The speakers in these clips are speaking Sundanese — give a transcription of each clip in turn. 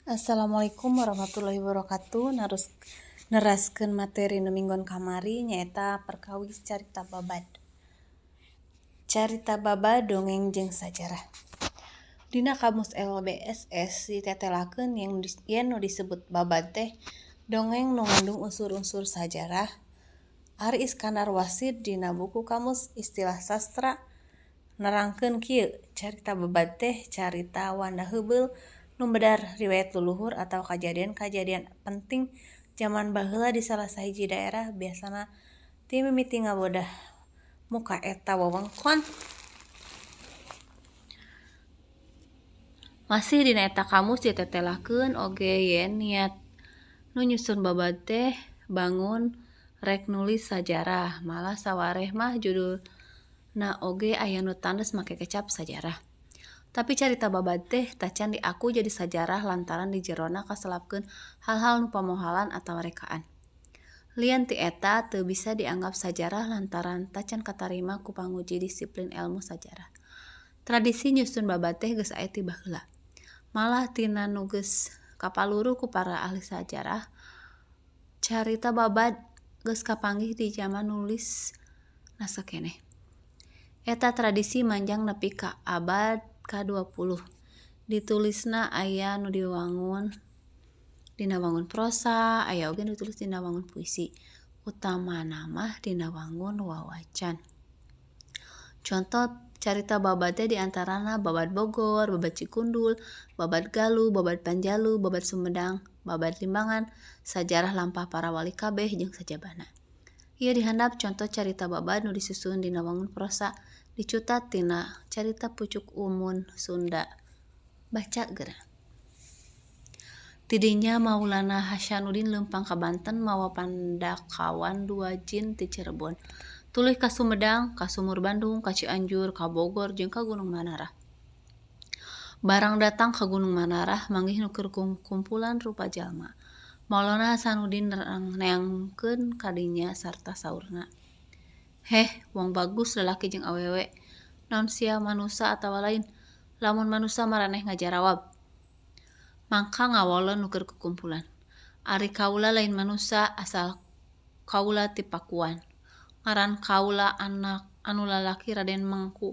Assalamualaikum warahmatullahi wabarakatuh. Neraskeun materi nu minggon kamari nyaeta perkawis carita babad. Carita babad dongeng jeung sajarah. Dina kamus LBSS ditetelakeun yen nu disebut babad teh dongeng nu ngandung unsur-unsur sajarah. Ari Iskandar Wasid dina buku Kamus Istilah Sastra nerangkeun kieu, carita babad teh carita wanda heubeul nu medar riwayat luluhur atawa kajadian-kajadian penting zaman baheula di salah sahiji daerah biasana ti mimiti ngabodah muka eta wewengkon. Masih dina eta kamus ditetelakeun oge yen niat nu nyusun babad teh bangun rek nulis sajarah, malah sawareh mah judulna oge aya nu tandes make kecap sajarah. Tapi carita babad teh tacan diaku jadi sajarah lantaran di jerona kaselapkeun hal-hal nu pamohalan atawa rekaan. Lian ti eta teu bisa dianggap sajarah lantaran tacan katarima ku panguji disiplin ilmu sajarah. Tradisi nyusun babad teh geus aya ti baheula. Malah tina nu geus kapaluru ku para ahli sajarah, carita babad geus kapanggih di zaman nulis nasakeneh. Eta tradisi manjang nepi ka abad ka-20. Ditulisna aya nu diwangun dina wangun prosa, aya oge nu ditulis dina wangun puisi. Utamana mah dina wangun wawacan. Contoh carita babad teh diantarana babad Bogor, babad Cikundul, babad Galuh, babad Panjalu, babad Sumedang, babad Limbangan, sajarah lampah para wali kabeh jeung sajabana. Ieu dihandap contoh carita babad nu disusun dina wangun prosa dicutat tina carita pucuk umun Sunda. Baca geura. Tidinya Maulana Hasyanuddin leumpang ka Banten mawa pandakawan 2 jin ti Cirebon. Tuluy ka Sumedang, ka Sumur Bandung, ka Cianjur, ka Bogor jeung ka Gunung Manarah. Barang datang ka Gunung Manarah manggih nu keur kumpulan rupa jalma. Maulana Hasanuddin neangkeun ka dinya sarta saurna. Heh, wong bagus lalaki jeung awewe. Naon sia manusa atawa lain? Lamun manusa maraneh ngajarawab. Mangka ngawolon nu keur kukumpulan. Ari kaula lain manusa asal kaula ti Pakuan. Ngaran kaula anak anu lalaki Raden Mangku,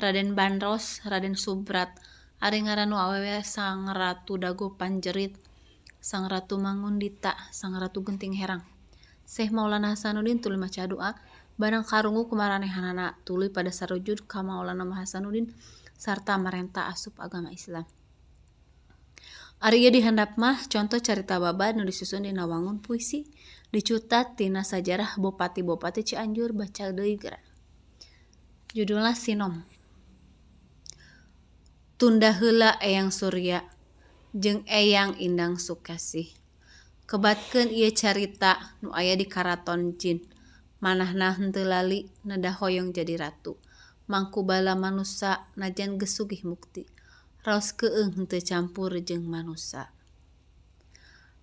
Raden Bandros, Raden Subrat. Ari ngaran nu awewe Sang Ratu Dago Panjerit, Sang Ratu Mangundita, Sang Ratu Genting Herang. Syekh Maulana Hasanuddin tuluy maca doa barang karungu ku maranehanana tuluy pada sarujud ka Maulana Hasanuddin sarta marenta asup agama Islam. Ari ieu dihandap mah contoh carita babad nu disusun dina wangun puisi dicutat tina sajarah Bupati-Bupati Cianjur. Baca deui geura. Judulna Sinom. Tunda heula Eyang Surya jeung Eyang Indang Sukasih. Kebatkeun ieu carita nu aya di karaton jin. Manahna henteu lali nedah hoyong jadi ratu. Mangku bala manusa najan geus sugih mukti. Raos keueung henteu campur jeung manusa.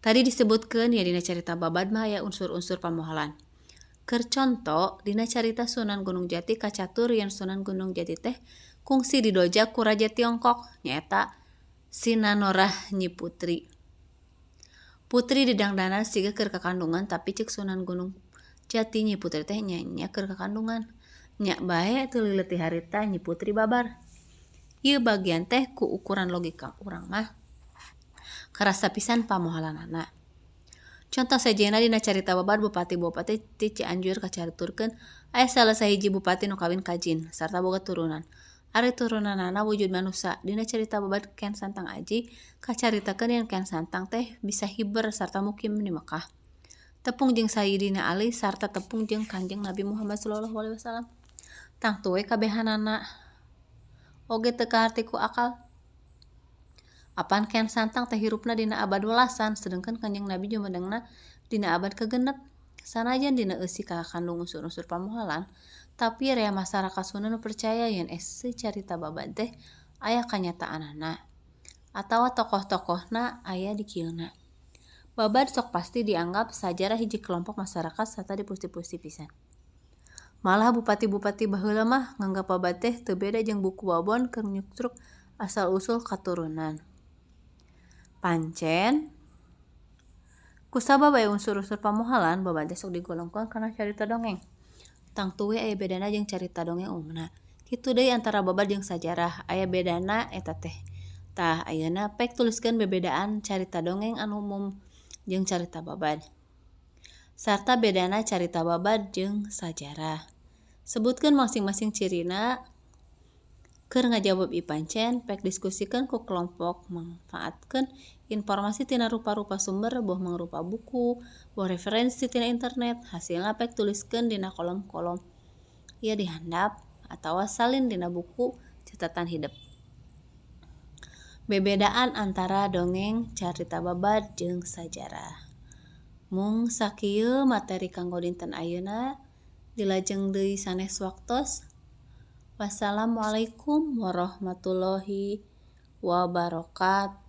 Tadi disebutkeun ya dina carita babad mah aya unsur-unsur pamohalan. Keur conto dina carita Sunan Gunung Jati kacatur yen Sunan Gunung Jati teh kungsi didojak ku Raja Tiongkok nyaeta Sinanorah Nyi Putri. Putri didangdanan siga keur kakandungan tapi ceuk Sunan Gunung Jati Nyi Putri teh nya keur kakandungan. Nya bae teu leutik harita Nyi Putri babar. Ieu bagian teh ku ukuran logika urang mah karasa pisan pamohalanana. Contoh sejenna dina carita babad Bupati-Bupati ti Cianjur kacariturkeun aya salah sahiji bupati nu kawin ka jin sarta boga turunan. Ari turunanana wujud manusa. Dina carita babad Kian Santang Aji kacaritakeun yen Kian Santang teh bisa hiber sarta mukim di Mekah. Tepung jeung Sayyidina Ali sarta tepung jeung Kanjeng Nabi Muhammad SAW. Tang tuwe kabehanana oge teu kaharti ku akal. Apan Kian Santang teh hirupna dina abad 12-an sedengkeun Kanjeng Nabi jumedengna dina abad ke-6. Sanajan dina eusi kakandung unsur-unsur pamohalan, tapi rea masyarakat Sunda nu percaya yen ese carita babad teh aya kanyataanana atawa tokoh-tokohna aya di kieuna. Babad sok pasti dianggap sajarah hiji kelompok masyarakat sarta dipusti-pusti pisan. Malah bupati-bupati baheula mah nganggap babad teh teu beda jeung buku babon keur nyukruk asal-usul katurunan. Pancen kusabab aya unsur-unsur pamohalan babad sok digolongkeun kana carita dongeng. Tangtu we aya bedana jeung carita dongeng umumna. Kitu deui antara babad jeung sajarah, aya bedana eta teh. Tah ayeuna pek tuliskeun bebedaan carita dongeng anu umum jeung carita babad. Sarta bedana carita babad jeung sajarah. Sebutkeun masing-masing cirina. Keur ngajawab ieu pancen pek diskusikeun ku kelompok mangfaatkeun informasi tina rupa-rupa sumber boh mangrupa buku, boh referensi tina internet. Hasilna pek tuliskeun dina kolom-kolom ieu di handap atawa salin dina buku catatan hidep. Bebedaan antara dongeng carita babad jeung sajarah. Mung sakieu materi kanggo dinten ayeuna. Dilajeng deui sanes waktos. Wassalamualaikum warahmatullahi wabarakatuh.